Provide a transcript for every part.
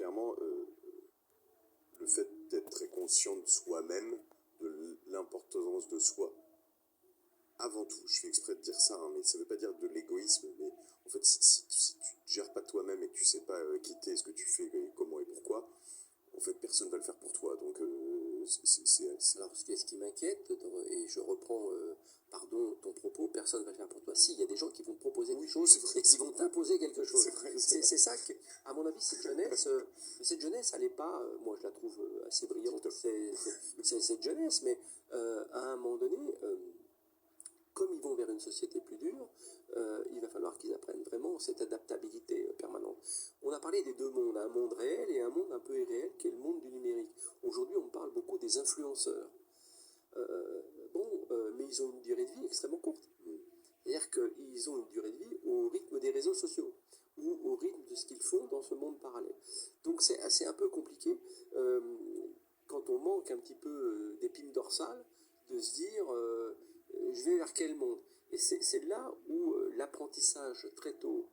clairement, le fait d'être très conscient de soi-même, de l'importance de soi, avant tout, je fais exprès de dire ça, hein, mais ça ne veut pas dire de l'égoïsme, mais en fait, si tu ne gères pas toi-même et que tu ne sais pas qui t'es, ce que tu fais, et comment et pourquoi, en fait, personne ne va le faire pour toi. Donc, Alors, ce qui m'inquiète, et je reprends, pardon, ton propos, personne ne va le faire pour toi. Si, il y a des gens qui vont te proposer une chose et qui vont t'imposer quelque chose. C'est ça que, à mon avis, cette jeunesse, elle n'est pas, moi je la trouve assez brillante, cette jeunesse, mais à un moment donné, comme ils vont vers une société plus dure, il va falloir qu'ils apprennent vraiment cette adaptabilité permanente. On a parlé des deux mondes, un monde réel et un monde un peu irréel, qui est le monde du numérique. Aujourd'hui, on parle beaucoup des influenceurs. Mais ils ont une durée de vie extrêmement courte. C'est-à-dire qu'ils ont une durée de vie au rythme des réseaux sociaux ou au rythme de ce qu'ils font dans ce monde parallèle. Donc c'est un peu compliqué quand on manque un petit peu d'épine dorsale de se dire je vais vers quel monde. Et c'est là où l'apprentissage très tôt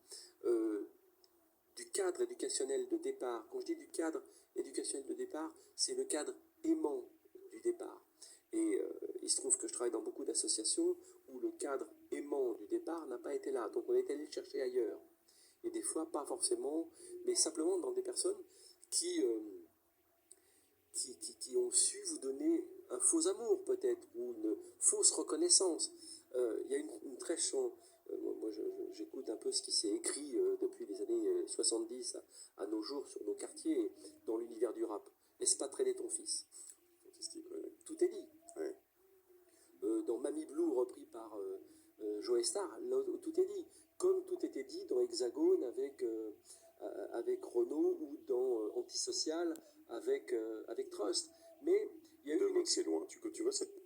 du cadre éducationnel de départ, quand je dis du cadre éducationnel de départ, c'est le cadre aimant du départ. Et il se trouve que je travaille dans beaucoup d'associations où le cadre aimant du départ n'a pas été là. Donc on est allé le chercher ailleurs. Et des fois, pas forcément, mais simplement dans des personnes qui ont su vous donner un faux amour peut-être, ou une fausse reconnaissance. Il y a une très chante. Moi, j'écoute un peu ce qui s'est écrit depuis les années 70 à nos jours sur nos quartiers, dans l'univers du rap. Laisse pas traîner ton fils. Tout est dit. Ouais. Dans Mamie Blue, repris par Joe Star, tout est dit. Comme tout était dit dans Hexagone avec Renault, ou dans Antisocial avec Trust. Mais il y a eu c'est loin. Tu vois cette